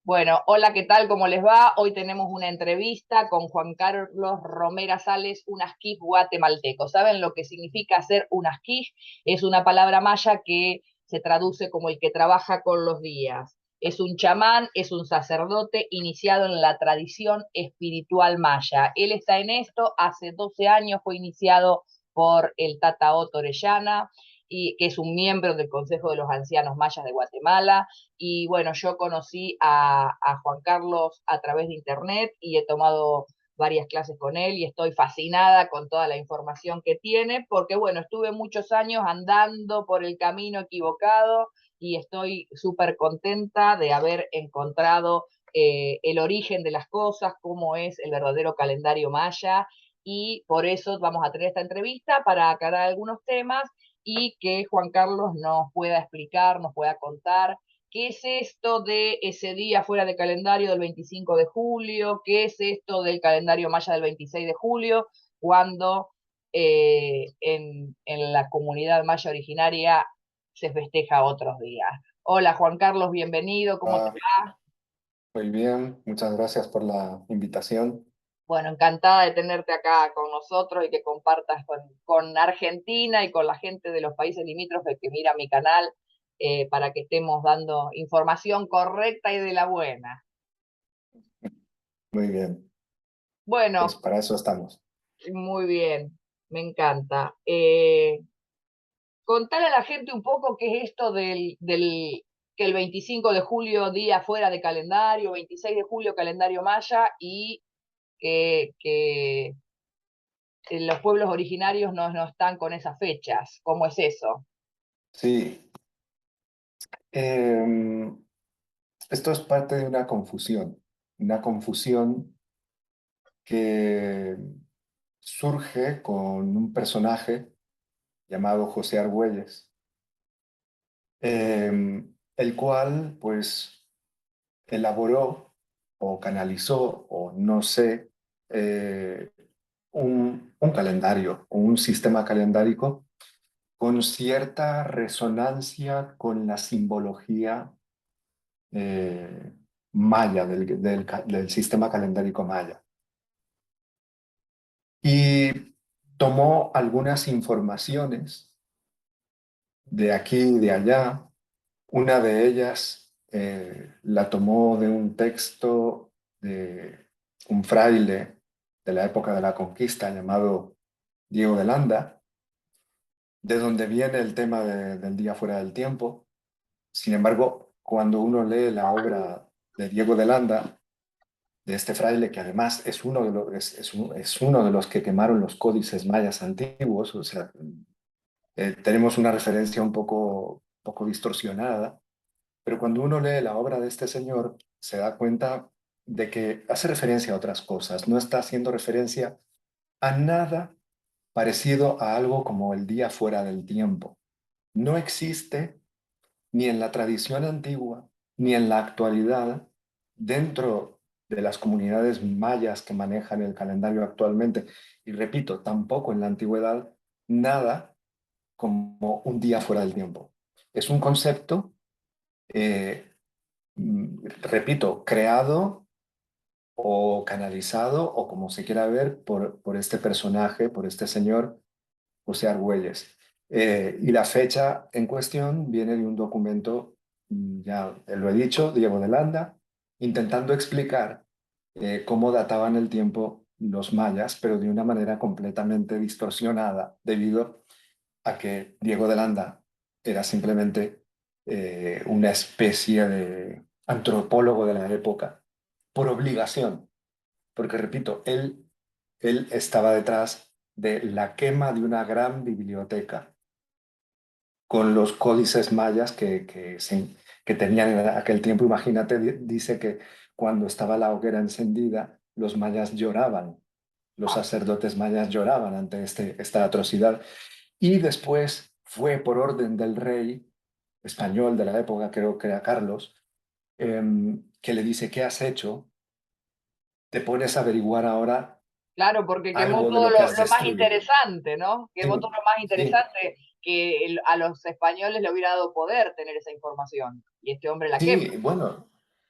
Bueno, hola, ¿qué tal? ¿Cómo les va? Hoy tenemos una entrevista con Juan Carlos Romera Sales, un asquij guatemalteco. ¿Saben lo que significa ser un asquij? Es una palabra maya que se traduce como el que trabaja con los días. Es un chamán, es un sacerdote iniciado en la tradición espiritual maya. Él está en esto, hace 12 años fue iniciado por el Tata Otto Orellana, y que es un miembro del Consejo de los Ancianos Mayas de Guatemala. Y bueno, yo conocí a Juan Carlos a través de internet y he tomado varias clases con él y estoy fascinada con toda la información que tiene, porque bueno, estuve muchos años andando por el camino equivocado y estoy súper contenta de haber encontrado el origen de las cosas, cómo es el verdadero calendario maya, y por eso vamos a tener esta entrevista para aclarar algunos temas y que Juan Carlos nos pueda explicar, nos pueda contar qué es esto de ese día fuera de calendario del 25 de julio, qué es esto del calendario maya del 26 de julio, cuando en la comunidad maya originaria se festeja otros días. Hola Juan Carlos, bienvenido, ¿cómo te Ah, va? muy bien, muchas gracias por la invitación. Bueno, encantada de tenerte acá con nosotros y que compartas con Argentina y con la gente de los países limítrofes que mira mi canal, para que estemos dando información correcta y de la buena. Muy bien, pues Bueno, para eso estamos. muy bien, me encanta. Contar a la gente un poco qué es esto que el 25 de julio día fuera de calendario, 26 de julio calendario maya, y que los pueblos originarios no están con esas fechas. ¿Cómo es eso? Sí, em, esto es parte de una confusión que surge con un personaje llamado José Argüelles, el cual pues elaboró o canalizó o no sé, eh, un calendario o un sistema calendárico con cierta resonancia con la simbología eh, maya, del sistema calendárico maya. Y tomó algunas informaciones de aquí y de allá. Una de ellas la tomó de un texto de un fraile de la época de la conquista llamado Diego de Landa, de donde viene el tema del día fuera del tiempo. Sin embargo, cuando uno lee la obra de Diego de Landa, de este fraile que además es uno de los, es uno de los que quemaron los códices mayas antiguos, o sea, tenemos una referencia un poco distorsionada, pero cuando uno lee la obra de este señor, se da cuenta de que hace referencia a otras cosas, no está haciendo referencia a nada parecido a algo como el día fuera del tiempo. No existe ni en la tradición antigua, ni en la actualidad, dentro de las comunidades mayas que manejan el calendario actualmente, y repito, tampoco en la antigüedad, nada como un día fuera del tiempo. Es un concepto, eh, repito, creado o canalizado, o como se quiera ver, por este personaje, por este señor, José Argüelles. Y la fecha en cuestión viene de un documento, ya lo he dicho, Diego de Landa, intentando explicar cómo databan el tiempo los mayas, pero de una manera completamente distorsionada, debido a que Diego de Landa era simplemente una especie de antropólogo de la época, por obligación, porque repito, él estaba detrás de la quema de una gran biblioteca con los códices mayas que tenían en aquel tiempo. Imagínate, dice que cuando estaba la hoguera encendida, los mayas lloraban, los sacerdotes mayas lloraban ante esta atrocidad. Y después fue por orden del rey español de la época, creo que era Carlos, que le dice: ¿qué has hecho? Te pones a averiguar ahora Claro, porque quemó algo de todo lo que has lo más destruido. interesante, ¿no? Quemó todo Sí, lo más sí, interesante que a los españoles le hubiera dado poder tener esa información. Y este hombre la quema. sí, bueno.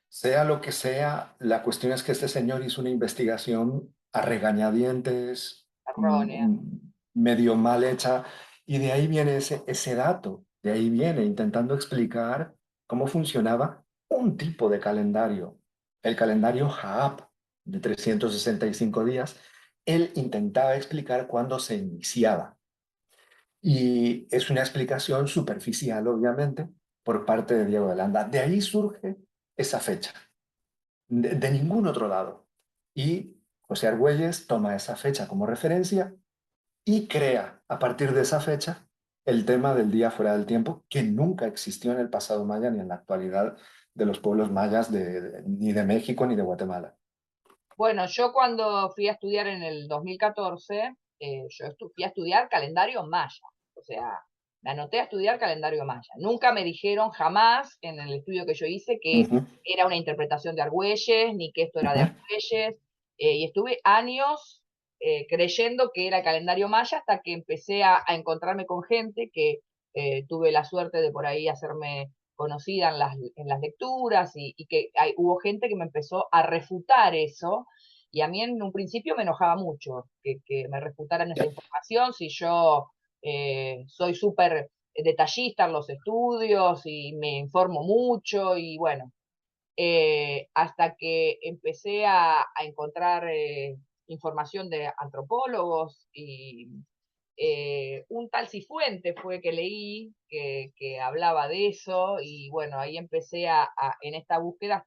Sea lo que sea, la cuestión es que este señor hizo una investigación a regañadientes, Errónea. medio mal hecha, y de ahí viene ese dato, de ahí viene intentando explicar cómo funcionaba un tipo de calendario, el calendario Jaab, de 365 días. Él intentaba explicar cuándo se iniciaba. Y es una explicación superficial, obviamente, por parte de Diego de Landa. De ahí surge esa fecha, de ningún otro lado. Y José Argüelles toma esa fecha como referencia y crea a partir de esa fecha el tema del día fuera del tiempo, que nunca existió en el pasado maya ni en la actualidad de los pueblos mayas ni de México ni de Guatemala. Bueno, yo cuando fui a estudiar en el 2014, fui a estudiar calendario maya, o sea, me anoté a estudiar calendario maya. Nunca me dijeron jamás en el estudio que yo hice que Ujú, era una interpretación de Argüelles, ni que esto era de ujú. Argüelles, y estuve años creyendo que era el calendario maya hasta que empecé a encontrarme con gente que tuve la suerte de por ahí hacerme conocida en las lecturas y que hubo gente que me empezó a refutar eso y a mí en un principio me enojaba mucho que me refutaran esa Ya. información si yo soy súper detallista en los estudios y me informo mucho y bueno, hasta que empecé a encontrar información de antropólogos y un tal Cifuente fue que leí que hablaba de eso y bueno, ahí empecé en esta búsqueda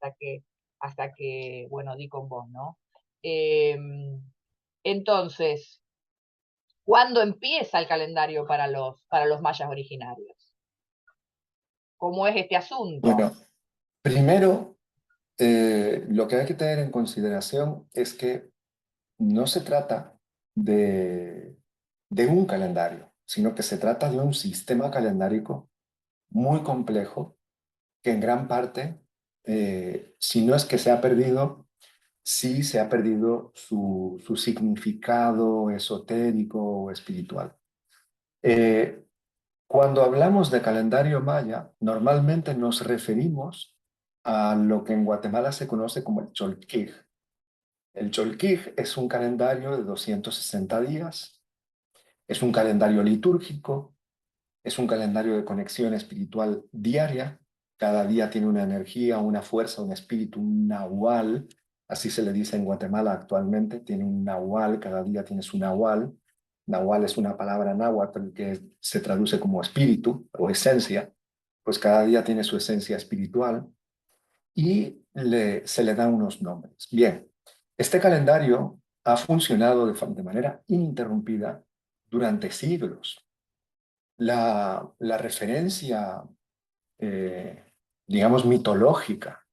hasta que, bueno, di con vos, ¿no? Eh, entonces, ¿cuándo empieza el calendario para los mayas originarios? ¿Cómo es este asunto? Bueno, primero, lo que hay que tener en consideración es que no se trata de, de un calendario, sino que se trata de un sistema calendárico muy complejo que en gran parte, si no es que se ha perdido, sí se ha perdido su significado esotérico o espiritual. Eh, Cuando hablamos de calendario maya, normalmente nos referimos a lo que en Guatemala se conoce como el Cholquij. El Cholquij es un calendario de 260 días, es un calendario litúrgico, es un calendario de conexión espiritual diaria. Cada día tiene una energía, una fuerza, un espíritu, un nahual. Así se le dice en Guatemala actualmente. Tiene un nahual, cada día tiene su nahual. Nahual es una palabra náhuatl que se traduce como espíritu o esencia. Pues cada día tiene su esencia espiritual y se le dan unos nombres. Bien, este calendario ha funcionado de manera ininterrumpida durante siglos. La referencia, eh, digamos, mitológica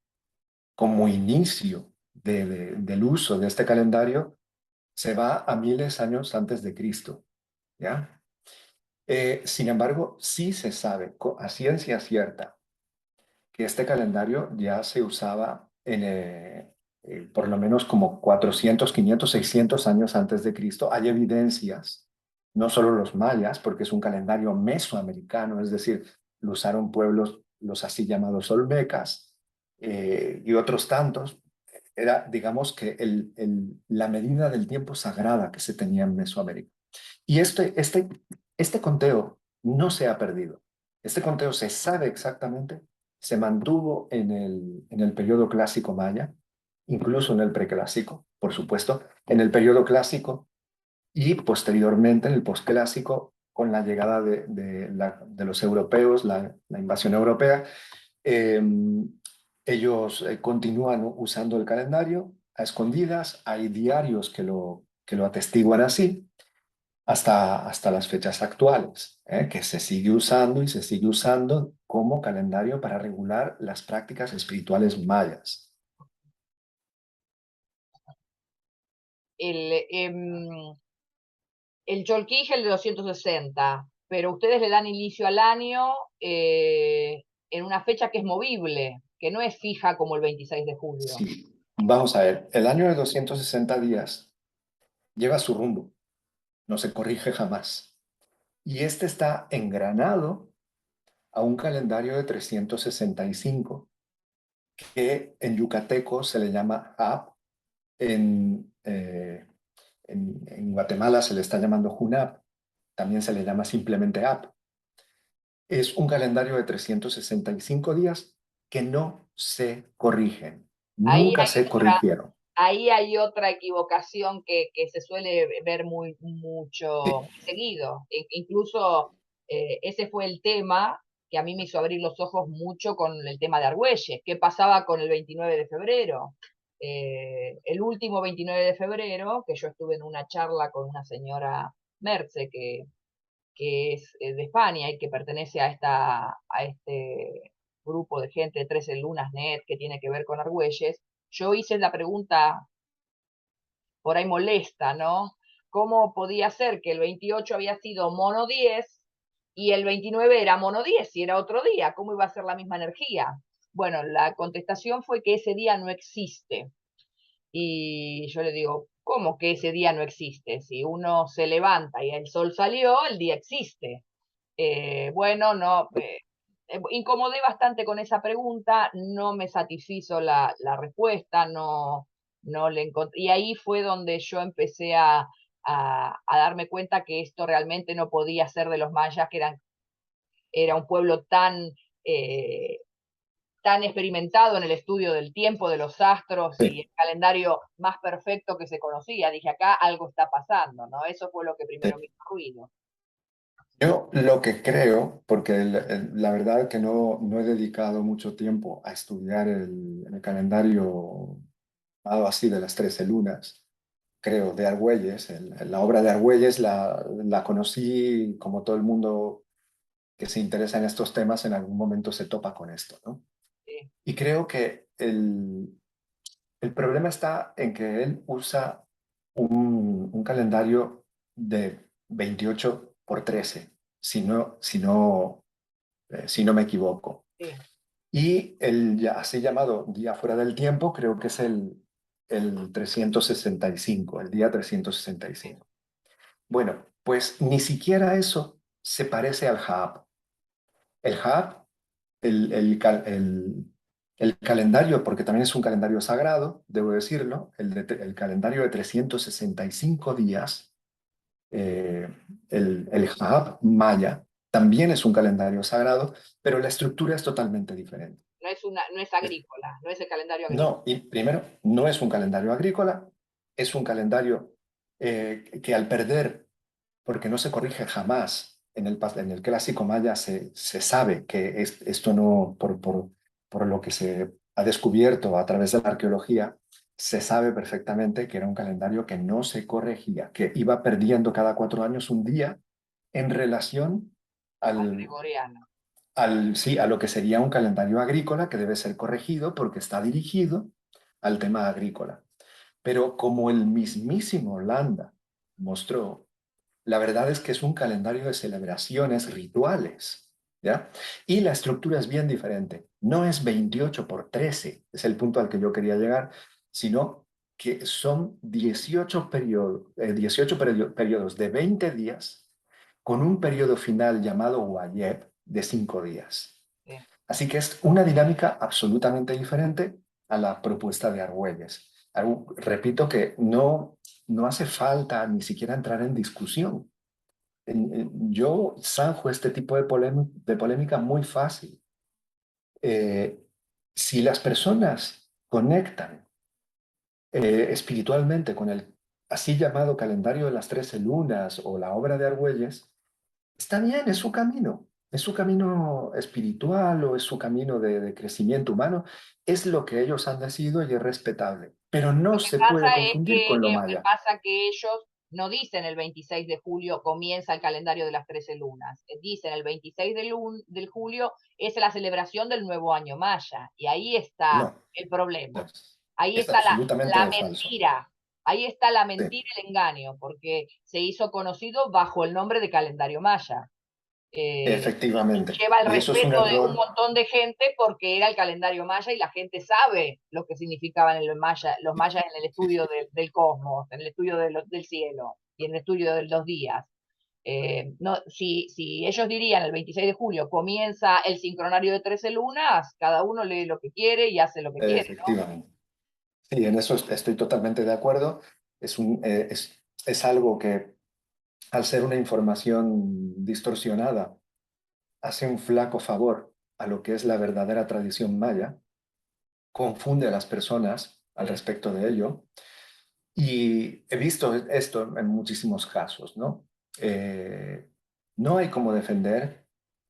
como inicio del uso de este calendario se va a miles de años antes de Cristo, ¿ya? Sin embargo, sí se sabe a ciencia cierta que este calendario ya se usaba por lo menos como 400, 500, 600 años antes de Cristo. Hay evidencias, no solo los mayas, porque es un calendario mesoamericano, es decir, lo usaron pueblos, los así llamados olmecas, y otros tantos. Era, digamos, que la medida del tiempo sagrada que se tenía en Mesoamérica. Y este conteo no se ha perdido. Este conteo se sabe exactamente, se mantuvo en el periodo clásico maya, incluso en el preclásico, por supuesto, en el periodo clásico y posteriormente en el posclásico, con la llegada de los europeos, la invasión europea. eh, Ellos continúan usando el calendario a escondidas, hay diarios que lo atestiguan así, hasta las fechas actuales, que se sigue usando y se sigue usando como calendario para regular las prácticas espirituales mayas. El, em, el Cholquij es el de 260, pero ustedes le dan inicio al año en una fecha que es movible, que no es fija como el 26 de julio. Sí, vamos a ver, el año de 260 días lleva su rumbo, no se corrige jamás. Y este está engranado a un calendario de 365, que en yucateco se le llama Hap, en, en Guatemala se le está llamando Hunab, también se le llama simplemente Hap. Es un calendario de 365 días que no se corrigen, Ahí nunca hay se otra, corrigieron. ahí hay otra equivocación que se suele ver muy Sí, seguido. Incluso ese fue el tema que a mí me hizo abrir los ojos mucho con el tema de Argüelles. ¿Qué pasaba con el 29 de febrero? El último 29 de febrero, que yo estuve en una charla con una señora Merce, que es de España y que pertenece a este grupo de gente de 13 Lunas Net que tiene que ver con Argüelles, yo hice la pregunta por ahí molesta, ¿no? ¿Cómo podía ser que el 28 había sido mono 10 y el 29 era mono 10 y era otro día? ¿Cómo iba a ser la misma energía? Bueno, la contestación fue que ese día no existe. Y yo le digo, ¿cómo que ese día no existe? Si uno se levanta y el sol salió, el día existe. Bueno, no, incomodé bastante con esa pregunta, no me satisfizo la respuesta, no le encontré. Y ahí fue donde yo empecé a darme cuenta que esto realmente no podía ser de los mayas, que era un pueblo eh, tan experimentado en el estudio del tiempo, de los astros y sí, el calendario más perfecto que se conocía. Dije, acá algo está pasando, ¿no? Eso fue lo que sí. primero me hizo ruido. Yo lo que creo, porque la verdad que no he dedicado mucho tiempo a estudiar el calendario llamado así de las 13 lunas, creo, de Argüelles. La obra de Argüelles la conocí, como todo el mundo que se interesa en estos temas, en algún momento se topa con esto, ¿no? Sí, Y creo que el problema está en que él usa un calendario de 28 por 13, si no me equivoco. sí, Y el así llamado día fuera del tiempo, creo que es el 365, el día sí, 365. Bueno, pues ni siquiera eso se parece al Hab. El Hab, el calendario, porque también es un calendario sagrado, debo decirlo, el calendario de 365 días, eh, el Hab maya, también es un calendario sagrado, pero la estructura es totalmente diferente. no es agrícola, no es el calendario agrícola. No, y primero, no es un calendario agrícola, es un calendario que al perder, porque no se corrige jamás, en el clásico maya se sabe que esto no, por lo que se ha descubierto a través de la arqueología, se sabe perfectamente que era un calendario que no se corregía, que iba perdiendo cada 4 años un día en relación Al al, gregoriano. sí, a lo que sería un calendario agrícola que debe ser corregido porque está dirigido al tema agrícola. Pero como el mismísimo Landa mostró, la verdad es que es un calendario de celebraciones rituales, ¿ya? Y la estructura es bien diferente. No es 28 por 13, es el punto al que yo quería llegar, sino que son 18 periodos de 20 días con un periodo final llamado Wayeb de 5 días. Sí. Así que es una dinámica absolutamente diferente a la propuesta de Argüelles. Repito que no hace falta ni siquiera entrar en discusión. Yo zanjo este tipo de polémica muy fácil. Eh, si las personas conectan espiritualmente con el así llamado calendario de las 13 lunas o la obra de Argüelles, está bien, es su camino espiritual o es su camino de crecimiento humano, es lo que ellos han decidido y es respetable, pero no Lo que se puede pasa es confundir con lo me maya. pasa que ellos no dicen el 26 de julio comienza el calendario de las 13 lunas. Dicen el 26 de julio es la celebración del nuevo año maya. Y ahí está No, el problema. Ahí es está la absolutamente falso. mentira. Ahí está la Sí, mentira y el engaño, porque se hizo conocido bajo el nombre de calendario maya. Y efectivamente. lleva el Y eso es un respeto de un error. montón de gente porque era el calendario maya y la gente sabe lo que significaban los mayas en el estudio del cosmos, en el estudio del cielo y en el estudio de los días. No, si ellos dirían el 26 de julio comienza el sincronario de 13 lunas, cada uno lee lo que quiere y hace lo que quiere, ¿no? Efectivamente. Sí, en eso estoy totalmente de acuerdo. Es algo que, al ser una información distorsionada, hace un flaco favor a lo que es la verdadera tradición maya, confunde a las personas al Sí. respecto de ello. Y he visto esto en muchísimos casos, ¿no? Eh, no hay como defender,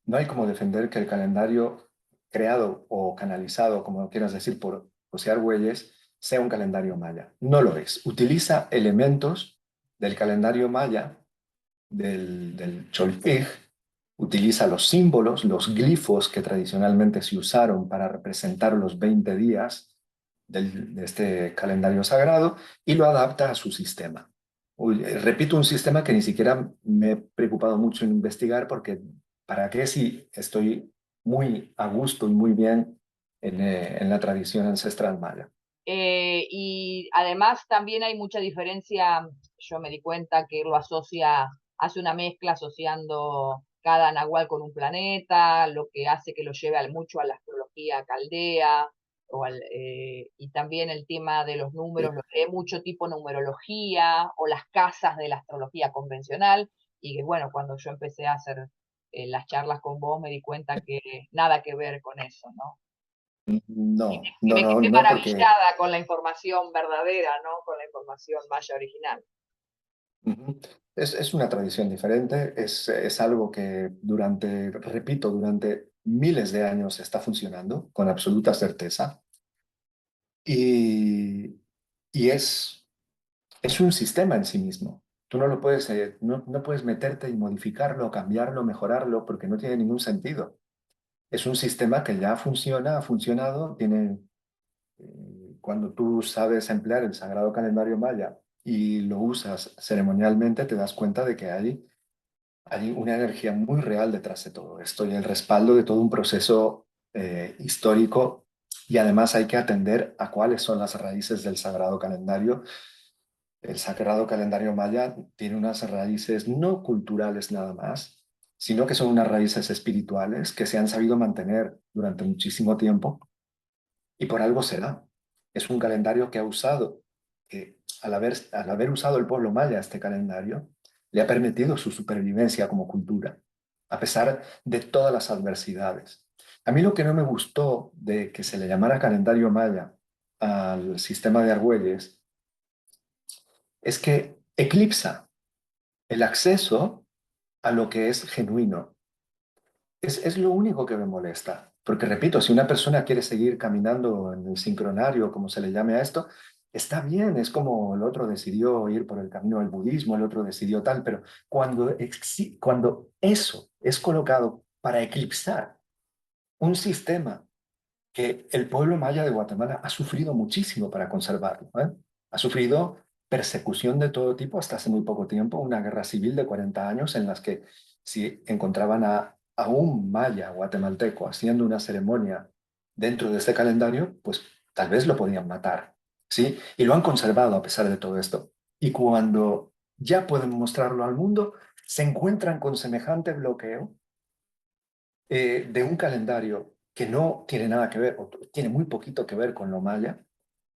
no hay como defender que el calendario creado o canalizado, como lo quieras decir, por José Argüelles, sea un calendario maya. No lo es. Utiliza elementos del calendario maya, del Cholpej, utiliza los símbolos, los glifos que tradicionalmente se usaron para representar los 20 días de este calendario sagrado y lo adapta a su sistema. Repito, un sistema que ni siquiera me he preocupado mucho en investigar porque ¿para qué si estoy muy a gusto y muy bien en la tradición ancestral maya? Y además también hay mucha diferencia, yo me di cuenta que lo asocia, hace una mezcla asociando cada nahual con un planeta, lo que hace que lo lleve mucho a la astrología caldea, y también el tema de los números, lo que es mucho tipo numerología o las casas de la astrología convencional, y que bueno, cuando yo empecé a hacer las charlas con vos me di cuenta que nada que ver con eso, ¿no? No, Que no, me no, quedé no, porque maravillada con la información verdadera, ¿no? Con la información maya original. ujú. Es una tradición diferente, es algo que repito, durante miles de años está funcionando con absoluta certeza y, y es un sistema en sí mismo. Tú no lo puedes, no puedes meterte y modificarlo, cambiarlo, mejorarlo, porque no tiene ningún sentido. Es un sistema que ya funciona, ha funcionado, cuando tú sabes emplear el sagrado calendario maya y lo usas ceremonialmente, te das cuenta de que hay una energía muy real detrás de todo esto y el respaldo de todo un proceso histórico y además hay que atender a cuáles son las raíces del sagrado calendario. El sagrado calendario maya tiene unas raíces no culturales nada más, sino que son unas raíces espirituales que se han sabido mantener durante muchísimo tiempo y por algo será. Es un calendario que ha usado, que al haber usado el pueblo maya este calendario, le ha permitido su supervivencia como cultura, a pesar de todas las adversidades. A mí lo que no me gustó de que se le llamara calendario maya al sistema de Argüelles es que eclipsa el acceso a lo que es genuino. Es lo único que me molesta. Porque repito, si una persona quiere seguir caminando en el sincronario, como se le llame a esto, está bien, es como el otro decidió ir por el camino del budismo, el otro decidió tal, pero cuando eso es colocado para eclipsar un sistema que el pueblo maya de Guatemala ha sufrido muchísimo para conservarlo, ¿eh? Ha sufrido persecución de todo tipo hasta hace muy poco tiempo, una guerra civil de 40 años en las que si encontraban a un maya guatemalteco haciendo una ceremonia dentro de este calendario, pues tal vez lo podían matar, ¿sí? Y lo han conservado a pesar de todo esto. Y cuando ya pueden mostrarlo al mundo, se encuentran con semejante bloqueo de un calendario que no tiene nada que ver, o tiene muy poquito que ver con lo maya,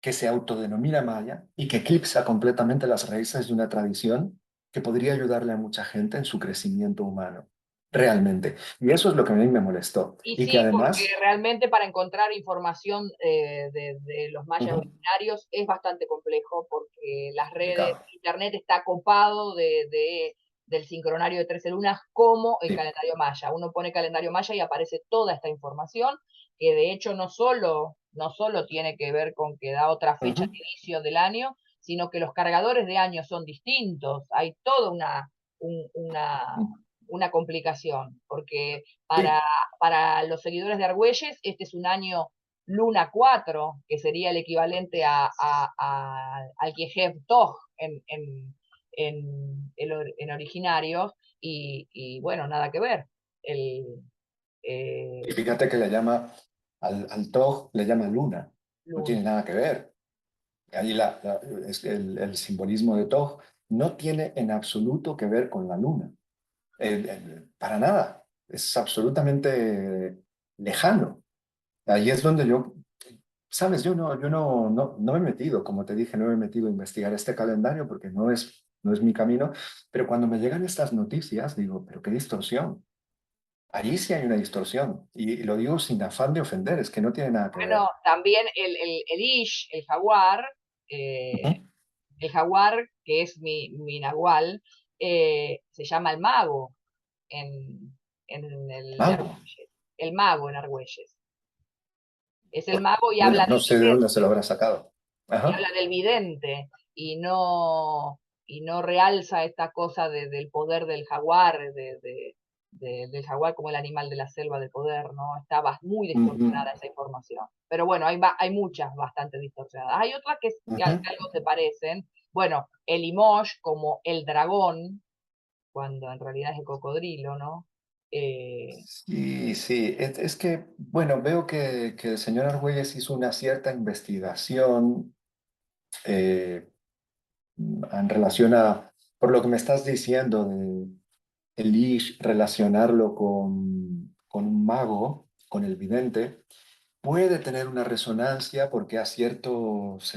que se autodenomina maya y que eclipsa completamente las raíces de una tradición que podría ayudarle a mucha gente en su crecimiento humano, realmente. Y eso es lo que a mí me molestó. Y Y que sí, porque además, realmente para encontrar información de los mayas ujú, originarios es bastante complejo porque las redes, complicado. internet está copado del sincronario de 13 lunas como el Sí. calendario maya. Uno pone calendario maya y aparece toda esta información que de hecho no solo tiene que ver con que da otra fecha de Ujú, inicio del año, sino que los cargadores de años son distintos. Hay toda un- una, ujú. una complicación, porque para Sí, para los seguidores de Argüelles, este es un año Luna 4, que sería el equivalente al Kiev Toj en originarios, y bueno, nada que ver. El, y eh, fíjate que le llama al Toj, le llama luna, no Luna. tiene nada que ver. Ahí es el simbolismo de Toj no tiene en absoluto que ver con la luna. Para nada, es absolutamente lejano. Ahí es donde yo, sabes, yo no me he metido, como te dije, no me he metido a investigar este calendario porque no es mi camino, pero cuando me llegan estas noticias digo, pero qué distorsión. Allí sí hay una distorsión y lo digo sin afán de ofender, es que no tiene nada que Bueno, ver. también el Ish, Ujú. el jaguar, que es mi nahual, se llama el mago en el Mago. Argüelles. El mago en Argüelles. Es el Pues, mago y bueno, habla no del sé de dónde se lo vidente, habrá sacado. y Ajá. habla del vidente, y no realza esta cosa del poder del jaguar, del jaguar como el animal de la selva de poder, ¿no? Estaba muy Ujú, distorsionada esa información. Pero bueno, hay muchas bastante distorsionadas. Hay otras que ujú. algo se parecen. Bueno, el Limoges como el dragón, cuando en realidad es el cocodrilo, ¿no? Eh, Sí, sí, es que, bueno, veo que el señor Argüelles hizo una cierta investigación eh, en relación a, por lo que me estás diciendo, de el Ish, relacionarlo con un mago, con el vidente, puede tener una resonancia porque a ciertos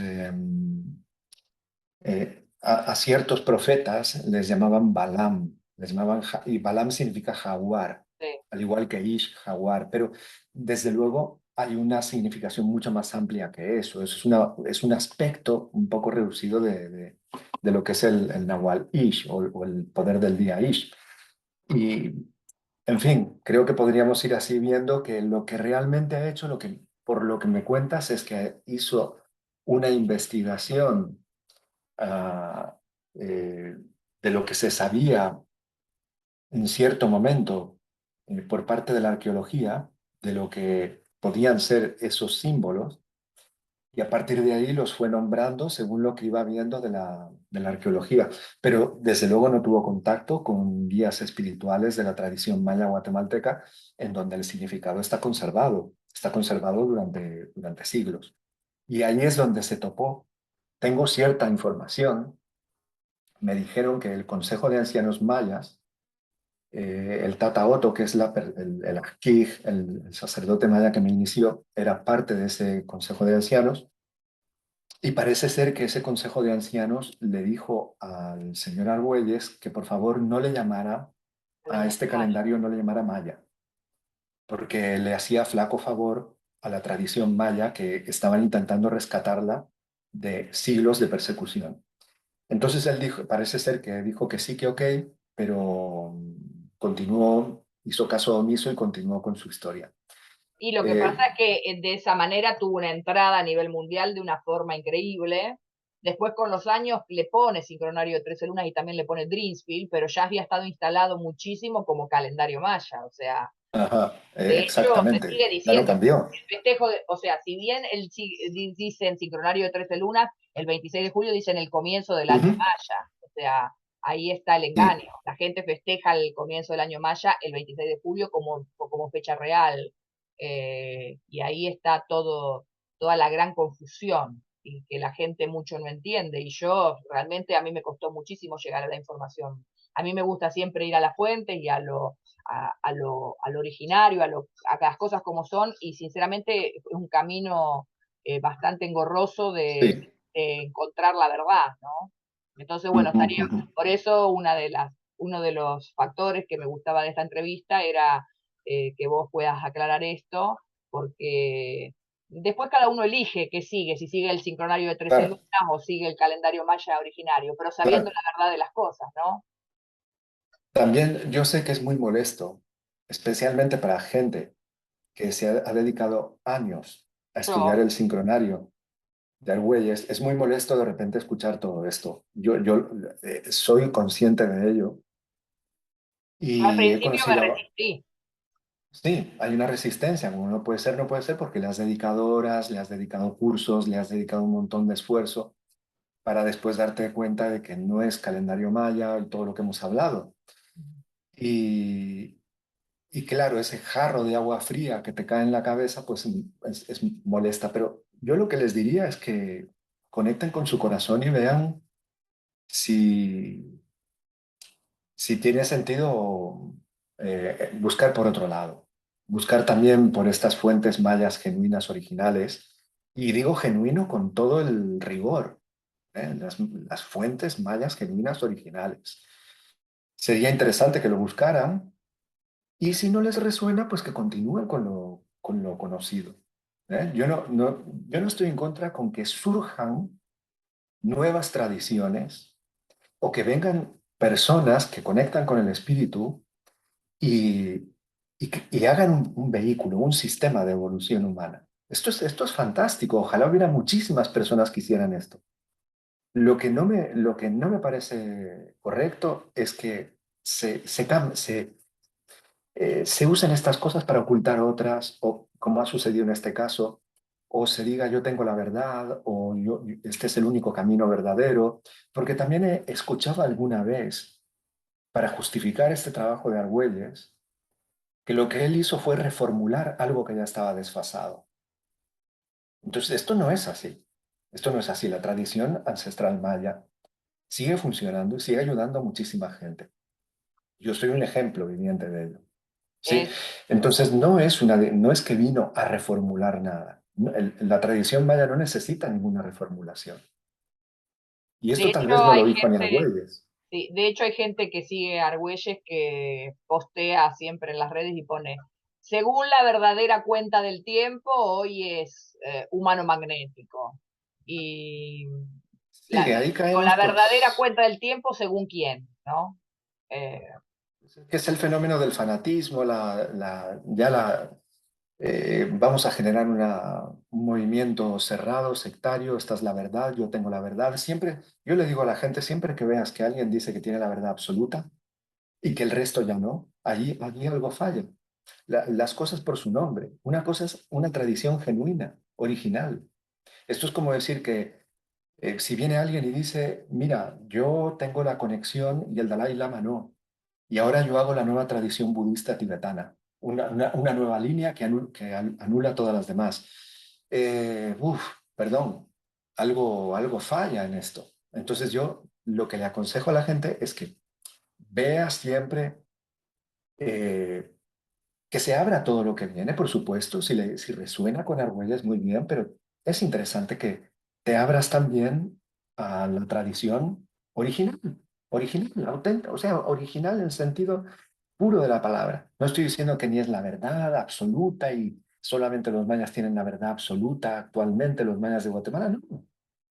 profetas les llamaban Balaam, y Balaam significa jaguar, sí. al igual que Ish, jaguar, pero desde luego hay una significación mucho más amplia que eso. Eso es un aspecto un poco reducido de lo que es el Nahual Ish o el poder del día Ish. Y, en fin, creo que podríamos ir así viendo que lo que realmente ha hecho, por lo que me cuentas, es que hizo una investigación ah, eh, de lo que se sabía en cierto momento por parte de la arqueología, de lo que podían ser esos símbolos, y a partir de ahí los fue nombrando según lo que iba viendo de la arqueología. Pero desde luego no tuvo contacto con guías espirituales de la tradición maya guatemalteca, en donde el significado está conservado durante siglos. Y ahí es donde se topó. Tengo cierta información. Me dijeron que el Consejo de Ancianos Mayas, el Tata Oto, que es el Akij, el sacerdote maya que me inició, era parte de ese Consejo de Ancianos. Y parece ser que ese Consejo de Ancianos le dijo al señor Argüelles que por favor no le llamara El a año este Maya. calendario, no le llamara maya, porque le hacía flaco favor a la tradición maya que estaban intentando rescatarla de siglos de persecución. Entonces él dijo, parece ser que dijo que sí, que ok, pero continuó, hizo caso omiso y continuó con su historia. Y lo que Eh, pasa es que de esa manera tuvo una entrada a nivel mundial de una forma increíble. Después con los años le pone sincronario de 13 lunas y también le pone Dreamsfield, pero ya había estado instalado muchísimo como calendario maya. O sea, ajá, de hecho se exactamente, sigue ya lo diciendo cambió. el festejo, o sea, si bien dicen sincronario de 13 lunas, el 26 de julio dicen el comienzo del año Ujú. maya. O sea, ahí está el Sí. engaño. La gente festeja el comienzo del año maya el 26 de julio como fecha real. Y ahí está toda la gran confusión y que la gente mucho no entiende. Y yo realmente a mí me costó muchísimo llegar a la información. A mí me gusta siempre ir a la fuente y a lo originario, a las cosas como son, y sinceramente es un camino bastante engorroso Sí. de encontrar la verdad, ¿no? Entonces, bueno, Ujú, estaría, ujú. por eso uno de los factores que me gustaba de esta entrevista era que vos puedas aclarar esto, porque después cada uno elige qué sigue, si sigue el sincronario de 13 lunas Claro, o sigue el calendario maya originario, pero sabiendo claro. la verdad de las cosas, ¿no? También yo sé que es muy molesto, especialmente para gente que ha dedicado años a estudiar Yo, el sincronario de Argüelles. Es muy molesto de repente escuchar todo esto. Yo soy consciente de ello al y he principio me conocido, resistí. sí, hay una resistencia, como no puede ser, no puede ser, porque le has dedicado horas, le has dedicado cursos, le has dedicado un montón de esfuerzo para después darte cuenta de que no es calendario maya y todo lo que hemos hablado. Y, y claro, ese jarro de agua fría que te cae en la cabeza, pues es molesta. Pero yo lo que les diría es que conecten con su corazón y vean si, si tiene sentido buscar por otro lado, buscar también por estas fuentes mayas genuinas originales, y digo genuino con todo el rigor, las fuentes mayas genuinas originales. Sería interesante que lo buscaran y si no les resuena, pues que continúen con lo conocido. Yo no estoy en contra con que surjan nuevas tradiciones o que vengan personas que conectan con el espíritu y, y hagan un vehículo, un sistema de evolución humana. Esto es fantástico. Ojalá hubiera muchísimas personas que hicieran esto. Lo que no me parece correcto es que se usen estas cosas para ocultar otras, o como ha sucedido en este caso, o se diga yo tengo la verdad, o este es el único camino verdadero, porque también he escuchado alguna vez, para justificar este trabajo de Argüelles, que lo que él hizo fue reformular algo que ya estaba desfasado. Entonces, esto no es así. Esto no es así. La tradición ancestral maya sigue funcionando y sigue ayudando a muchísima gente. Yo soy un ejemplo viviente de ello. ¿Sí? Es, Entonces, no es que vino a reformular nada. La tradición maya no necesita ninguna reformulación. Y de esto tal vez hecho, no hay lo dijo ni gente, Argüelles. sí, de hecho hay gente que sigue a Argüelles que postea siempre en las redes y pone, según la verdadera cuenta del tiempo, hoy es humano magnético. Y Sí, ahí digo, la caemos, verdadera pues, cuenta del tiempo según quién, ¿no? Eh, que es el fenómeno del fanatismo, vamos a generar un movimiento cerrado, sectario, esta es la verdad, yo tengo la verdad. Siempre, yo le digo a la gente, siempre que veas que alguien dice que tiene la verdad absoluta y que el resto ya no, allí algo falla. Las cosas por su nombre. Una cosa es una tradición genuina, original. Esto es como decir que si viene alguien y dice, mira, yo tengo la conexión y el Dalai Lama no, y ahora yo hago la nueva tradición budista tibetana, una nueva línea que anula todas las demás. Perdón, algo falla en esto. Entonces yo lo que le aconsejo a la gente es que vea siempre eh, que se abra todo lo que viene, por supuesto, si resuena con Argüelles muy bien, pero es interesante que te abras también a la tradición original, auténtica, o sea, original en el sentido puro de la palabra. No estoy diciendo que ni es la verdad absoluta y solamente los mayas tienen la verdad absoluta actualmente, los mayas de Guatemala, no.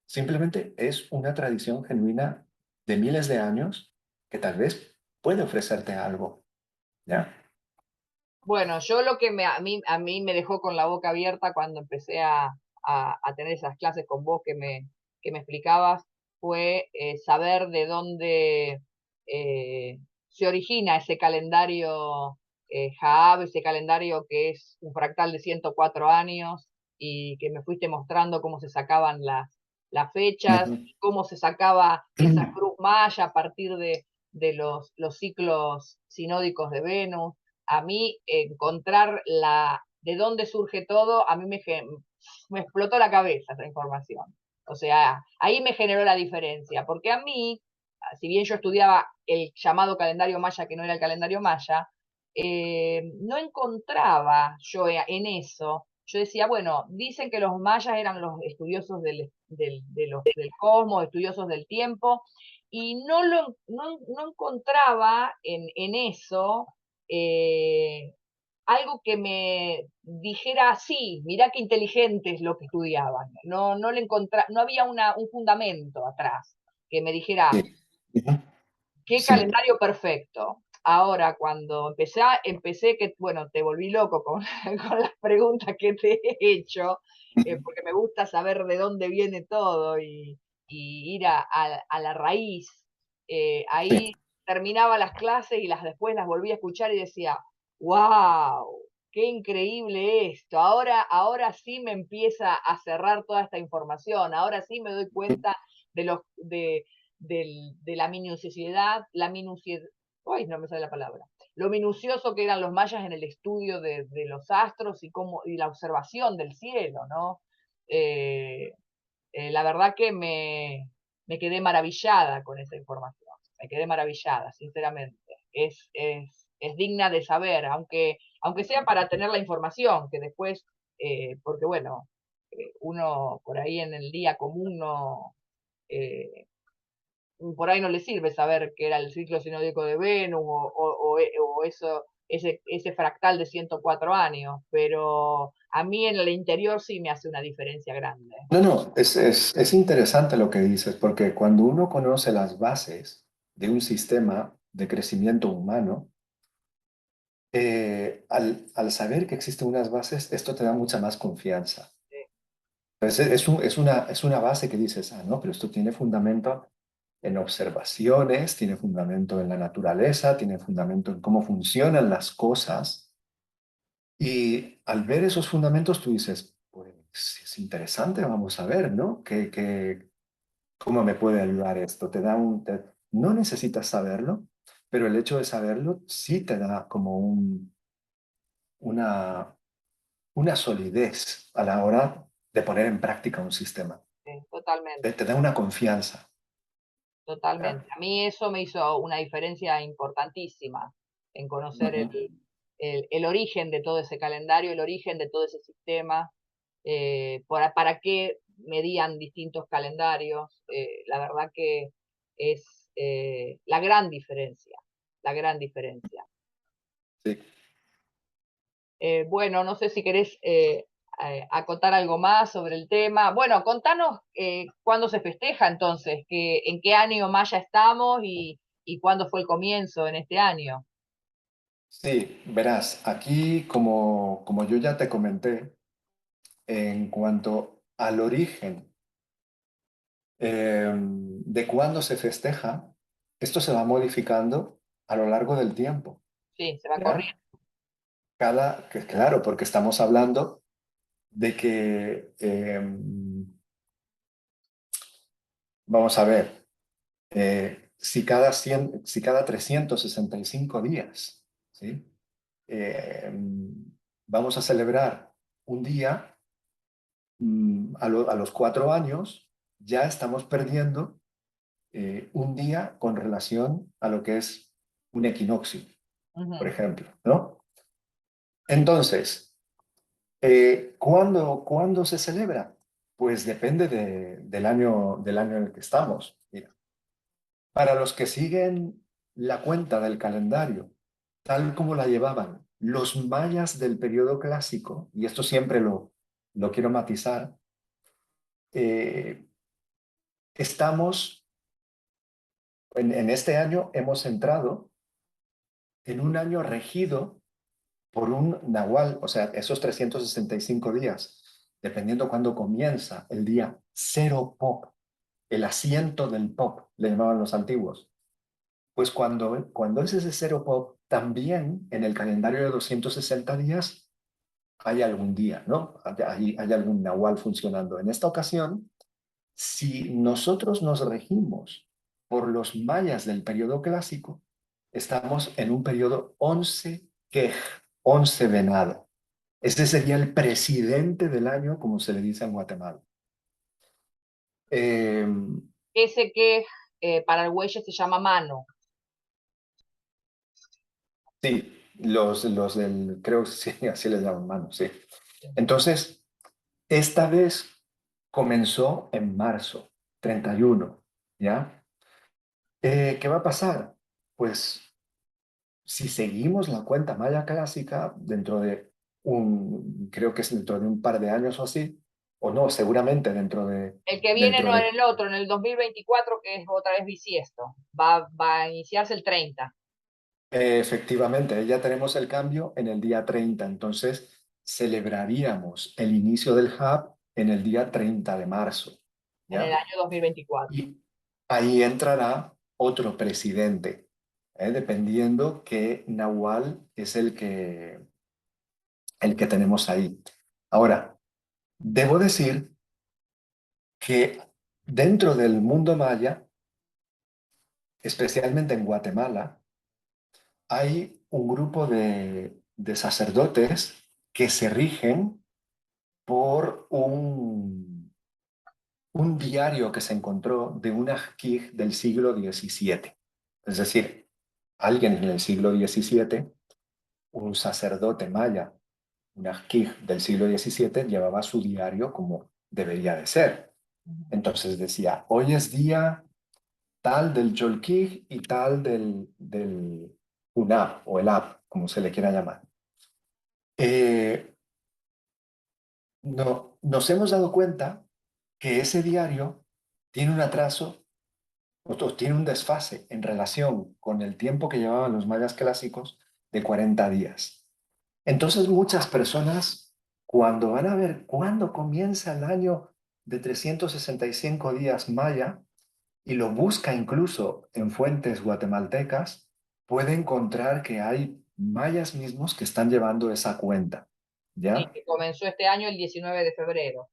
Simplemente es una tradición genuina de miles de años que tal vez puede ofrecerte algo, ¿ya? bueno, yo lo que a mí me dejó con la boca abierta cuando empecé a tener esas clases con vos que me explicabas fue saber de dónde se origina ese calendario Jaab, ese calendario que es un fractal de 104 años y que me fuiste mostrando cómo se sacaban las fechas, Ujú. cómo se sacaba esa cruz maya a partir de los ciclos sinódicos de Venus. A mí encontrar de dónde surge todo, a mí me explotó la cabeza esa información. O sea, ahí me generó la diferencia, porque a mí, si bien yo estudiaba el llamado calendario maya, que no era el calendario maya, no encontraba yo en eso. Yo decía, bueno, dicen que los mayas eran los estudiosos del cosmos, estudiosos del tiempo, y no encontraba en eso eh, algo que me dijera, sí, mirá qué inteligente es lo que estudiaban. No había un fundamento atrás que me dijera, Sí. Ujú. qué Sí. calendario perfecto. Ahora, cuando empecé que, bueno, te volví loco con, con las preguntas que te he hecho, porque me gusta saber de dónde viene todo y ir a la raíz. Sí. Ahí terminaba las clases y después las volví a escuchar y decía, wow, qué increíble esto. Ahora sí me empieza a cerrar toda esta información. Ahora sí me doy cuenta de los, de la minuciosidad, ay, no me sale la palabra, lo minucioso que eran los mayas en el estudio de los astros y la observación del cielo, ¿no? Eh, la verdad que me quedé maravillada con esa información, me quedé maravillada, sinceramente. es digna de saber, aunque sea para tener la información, que después, porque bueno, uno por ahí en el día común no, por ahí no le sirve saber qué era el ciclo sinódico de Venus o eso, ese fractal de 104 años, pero a mí en el interior sí me hace una diferencia grande. No, no, es interesante lo que dices, porque cuando uno conoce las bases de un sistema de crecimiento humano, al saber que existen unas bases, esto te da mucha más confianza. Sí, Entonces, es una base que dices, ah, no, pero esto tiene fundamento en observaciones, tiene fundamento en la naturaleza, tiene fundamento en cómo funcionan las cosas. Y al ver esos fundamentos, tú dices, pues es interesante, vamos a ver, ¿no? ¿Cómo me puede ayudar esto? No necesitas saberlo, pero el hecho de saberlo sí te da como una, una solidez a la hora de poner en práctica un sistema. sí, totalmente. Te da una confianza. ¿Ya? Totalmente. A mí eso me hizo una diferencia importantísima en conocer Ujú. el origen de todo ese calendario, el origen de todo ese sistema, para qué medían distintos calendarios. La verdad que es la gran diferencia, la gran diferencia. Sí. Bueno, no sé si querés acotar algo más sobre el tema. Bueno, contanos cuándo se festeja entonces, en qué año maya estamos y cuándo fue el comienzo en este año. Sí, verás, aquí como yo ya te comenté, en cuanto al origen de cuándo se festeja, esto se va modificando a lo largo del tiempo, Sí, se va ¿ya? corriendo. Claro, porque estamos hablando de que, vamos a ver, si cada 365 días, ¿sí? Vamos a celebrar un día, a los 4 años, ya estamos perdiendo un día con relación a lo que es un equinoccio, por Ujú. ejemplo, ¿no? Entonces, ¿cuándo se celebra? Pues depende del año en el que estamos. Mira, para los que siguen la cuenta del calendario, tal como la llevaban los mayas del periodo clásico, y esto siempre lo quiero matizar, eh, estamos, en este año hemos entrado en un año regido por un nahual, o sea, esos 365 días, dependiendo cuándo comienza el día cero pop, el asiento del pop, le llamaban los antiguos. Pues cuando es ese cero pop, también en el calendario de 260 días hay algún día, ¿no? Hay algún nahual funcionando. En esta ocasión, si nosotros nos regimos por los mayas del periodo clásico, estamos en un periodo 11 quej, 11 venado. Este sería el presidente del año, como se le dice en Guatemala. Eh, Ese que para el güey se llama mano. sí, los del, creo que sí, así les llaman mano, sí. Entonces, esta vez comenzó en marzo 31, ¿ya? ¿Qué va a pasar? Pues si seguimos la cuenta maya clásica dentro de creo que es dentro de un par de años o así, o no, seguramente El que viene dentro no en de el otro, en el 2024, que es otra vez bisiesto. Va a iniciarse el 30. efectivamente, ya tenemos el cambio en el día 30, entonces celebraríamos el inicio del hub en el día 30 de marzo, En el ¿ya? año 2024. Y ahí entrará otro presidente, dependiendo qué Nahual es el que tenemos ahí. Ahora, debo decir que dentro del mundo maya, especialmente en Guatemala, hay un grupo de sacerdotes que se rigen por un diario que se encontró de un ajquij del siglo XVII. Es decir, alguien en el siglo XVII, un sacerdote maya, un ajkij del siglo XVII, llevaba su diario como debería de ser. Ujú. Entonces decía, hoy es día tal del Cholquij y tal del UNAP o el AP, como se le quiera llamar. Eh, no, nos hemos dado cuenta que ese diario tiene un atraso o tiene un desfase en relación con el tiempo que llevaban los mayas clásicos de 40 días. Entonces muchas personas, cuando van a ver cuándo comienza el año de 365 días maya, y lo busca incluso en fuentes guatemaltecas, puede encontrar que hay mayas mismos que están llevando esa cuenta, Sí, ¿ya? que comenzó este año el 19 de febrero.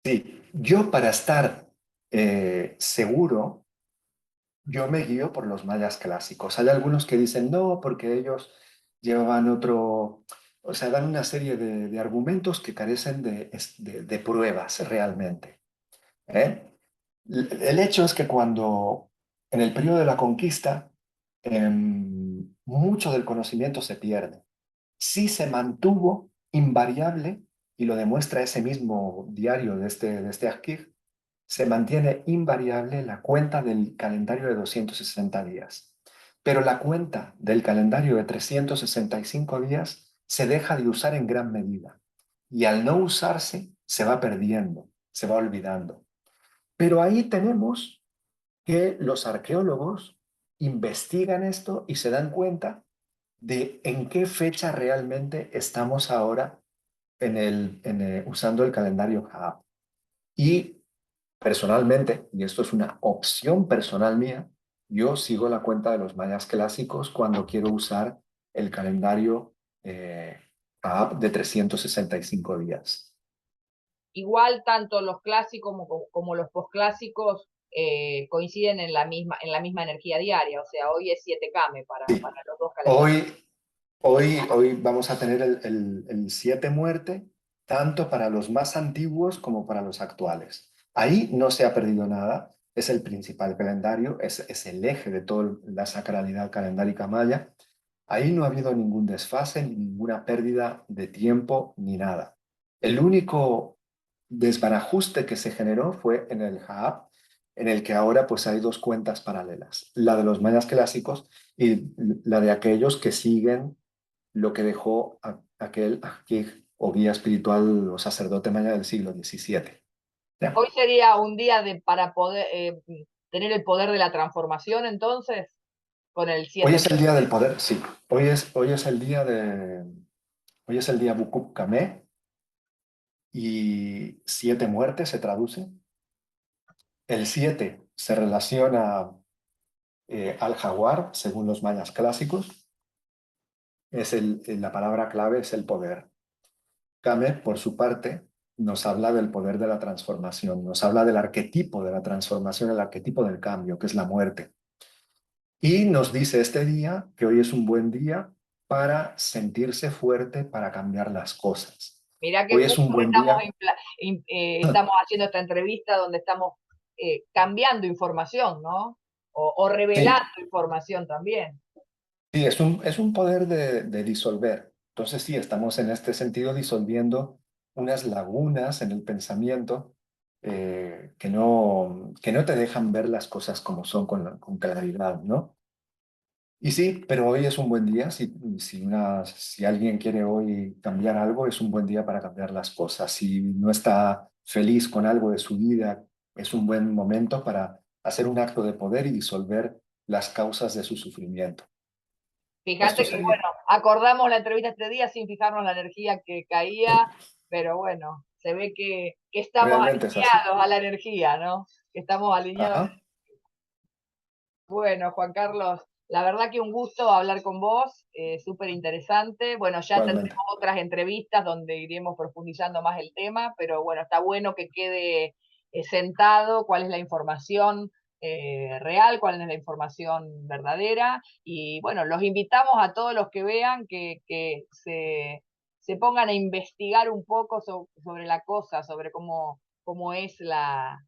Sí, yo para estar seguro, yo me guío por los mayas clásicos. Hay algunos que dicen no, porque ellos llevaban otro, o sea, dan una serie de argumentos que carecen de pruebas realmente. ¿Eh? El hecho es que cuando en el periodo de la conquista mucho del conocimiento se pierde. Sí se mantuvo invariable, y lo demuestra ese mismo diario de este Akif, se mantiene invariable la cuenta del calendario de 260 días. Pero la cuenta del calendario de 365 días se deja de usar en gran medida. Y al no usarse, se va perdiendo, se va olvidando. Pero ahí tenemos que los arqueólogos investigan esto y se dan cuenta de en qué fecha realmente estamos ahora usando el calendario Jaab. Y personalmente, y esto es una opción personal mía, yo sigo la cuenta de los mayas clásicos cuando quiero usar el calendario Jaab de 365 días. Igual tanto los clásicos como los posclásicos coinciden en la misma energía diaria, o sea, hoy es 7 km para los dos calendarios. Hoy hoy vamos a tener el 7 muerte, tanto para los más antiguos como para los actuales. Ahí no se ha perdido nada, es el principal calendario, es el eje de toda la sacralidad calendárica maya. Ahí no ha habido ningún desfase, ni ninguna pérdida de tiempo, ni nada. El único desbarajuste que se generó fue en el Jaab, en el que ahora pues hay dos cuentas paralelas, la de los mayas clásicos y la de aquellos que siguen lo que dejó aquel ajkij o guía espiritual o sacerdote maya del siglo XVII. ¿Ya? Hoy sería un día para poder tener el poder de la transformación, entonces, con el Hoy 7. es el día del poder, sí. Hoy es el día hoy es el día Bukuk Kameh, y 7 muertes se traduce. El 7 se relaciona al jaguar, según los mayas clásicos. La palabra clave es el poder. Kame, por su parte, nos habla del poder de la transformación, nos habla del arquetipo de la transformación, el arquetipo del cambio, que es la muerte. Y nos dice este día que hoy es un buen día para sentirse fuerte, para cambiar las cosas. Mirá que Hoy es justo un buen estamos, día. estamos haciendo esta entrevista donde estamos cambiando información, ¿no? O Sí, revelando información también. sí, es un poder de disolver. Entonces sí, estamos en este sentido disolviendo unas lagunas en el pensamiento que no te dejan ver las cosas como son con claridad, ¿no? Y sí, pero hoy es un buen día. Si alguien quiere hoy cambiar algo, es un buen día para cambiar las cosas. Si no está feliz con algo de su vida, es un buen momento para hacer un acto de poder y disolver las causas de su sufrimiento. Esto Fíjate que, sería. bueno, acordamos la entrevista este día sin fijarnos la energía que caía, pero bueno, se ve que estamos Realmente es así. alineados a la energía, ¿no? Que estamos alineados. Ajá, Bueno, Juan Carlos, la verdad que un gusto hablar con vos, súper interesante. Bueno, ya tendremos igualmente. otras entrevistas donde iremos profundizando más el tema, pero bueno, está bueno que quede sentado cuál es la información real, cuál es la información verdadera. Y bueno, los invitamos a todos los que vean que se pongan a investigar un poco sobre la cosa, sobre cómo es la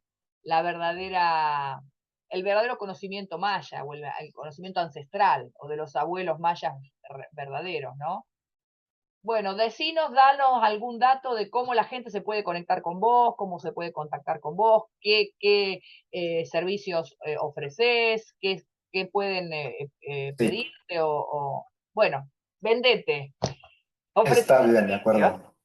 verdadera el verdadero conocimiento maya, o el conocimiento ancestral, o de los abuelos mayas verdaderos, ¿no? Bueno, decinos, danos algún dato de cómo la gente se puede conectar con vos, cómo se puede contactar con vos, qué servicios ofreces, qué pueden Sí, pedirte bueno, vendete, ofrece está tu bien, de servicio. acuerdo.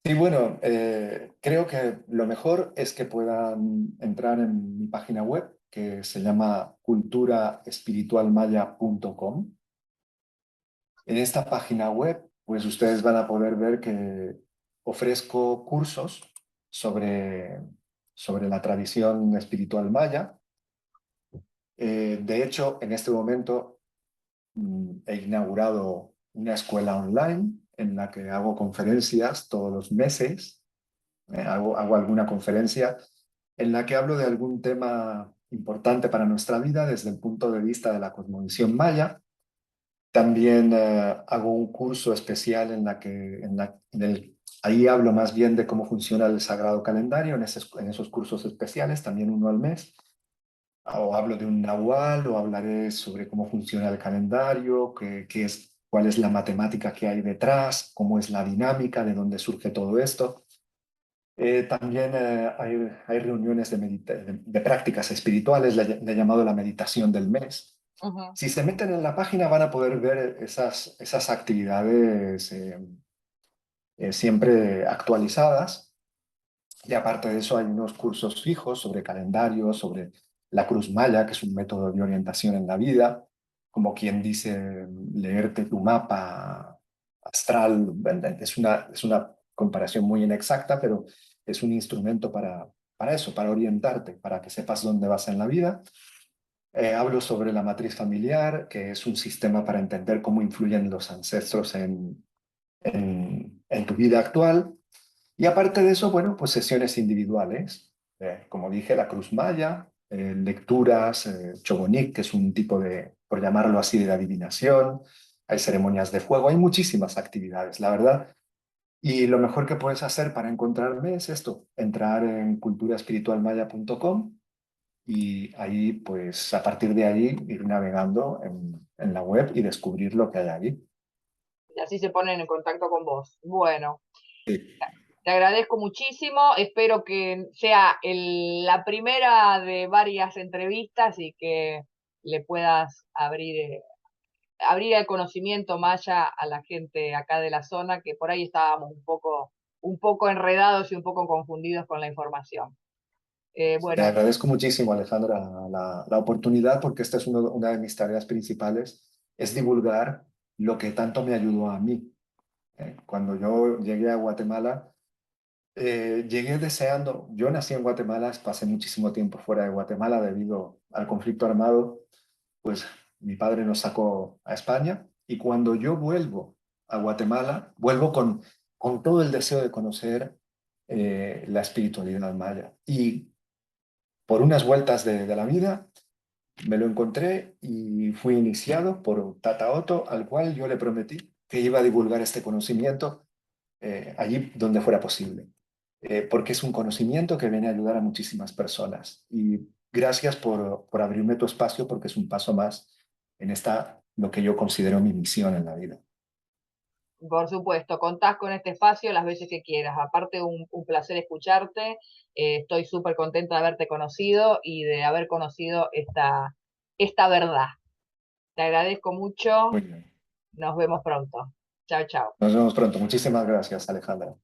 Sí, bueno, creo que lo mejor es que puedan entrar en mi página web, que se llama culturaespiritualmaya.com. En esta página web, pues ustedes van a poder ver que ofrezco cursos sobre, sobre la tradición espiritual maya. De hecho, en este momento he inaugurado una escuela online en la que hago conferencias todos los meses. Hago alguna conferencia en la que hablo de algún tema importante para nuestra vida desde el punto de vista de la cosmovisión maya. También hago un curso especial ahí hablo más bien de cómo funciona el sagrado calendario en esos cursos especiales, también uno al mes. O hablo de un nahual, o hablaré sobre cómo funciona el calendario, cuál es la matemática que hay detrás, cómo es la dinámica, de dónde surge todo esto. También hay reuniones de prácticas espirituales, le he llamado la meditación del mes. Ujú. Si se meten en la página van a poder ver esas actividades siempre actualizadas. Y aparte de eso hay unos cursos fijos sobre calendario, sobre la Cruz Maya, que es un método de orientación en la vida, como quien dice leerte tu mapa astral. Es una comparación muy inexacta, pero es un instrumento para eso, para orientarte, para que sepas dónde vas en la vida. Hablo sobre la matriz familiar, que es un sistema para entender cómo influyen los ancestros en tu vida actual. Y aparte de eso, bueno, pues sesiones individuales, como dije, la Cruz Maya, lecturas, Chobonik, que es un tipo de, por llamarlo así, de adivinación, hay ceremonias de fuego, hay muchísimas actividades, la verdad. Y lo mejor que puedes hacer para encontrarme es esto, entrar en culturaespiritualmaya.com y ahí, pues a partir de ahí, ir navegando en la web y descubrir lo que hay allí. Y así se ponen en contacto con vos. Bueno, Sí. te agradezco muchísimo, espero que sea la primera de varias entrevistas y que le puedas abrir el conocimiento maya a la gente acá de la zona, que por ahí estábamos un poco enredados y un poco confundidos con la información. Te Bueno, agradezco muchísimo, Alejandra, la oportunidad, porque esta es una de mis tareas principales, es divulgar lo que tanto me ayudó a mí. Cuando yo llegué a Guatemala, llegué deseando, yo nací en Guatemala, pasé muchísimo tiempo fuera de Guatemala debido al conflicto armado, pues mi padre nos sacó a España y cuando yo vuelvo a Guatemala, vuelvo con todo el deseo de conocer la espiritualidad maya. Y por unas vueltas de la vida, me lo encontré y fui iniciado por Tata Otto, al cual yo le prometí que iba a divulgar este conocimiento allí donde fuera posible, porque es un conocimiento que viene a ayudar a muchísimas personas. Y gracias por abrirme tu espacio, porque es un paso más en lo que yo considero mi misión en la vida. por supuesto, contás con este espacio las veces que quieras. Aparte, un placer escucharte. Estoy súper contenta de haberte conocido y de haber conocido esta verdad. Te agradezco mucho. Muy bien. Nos vemos pronto. Chao, chao. Nos vemos pronto. Muchísimas gracias, Alejandra.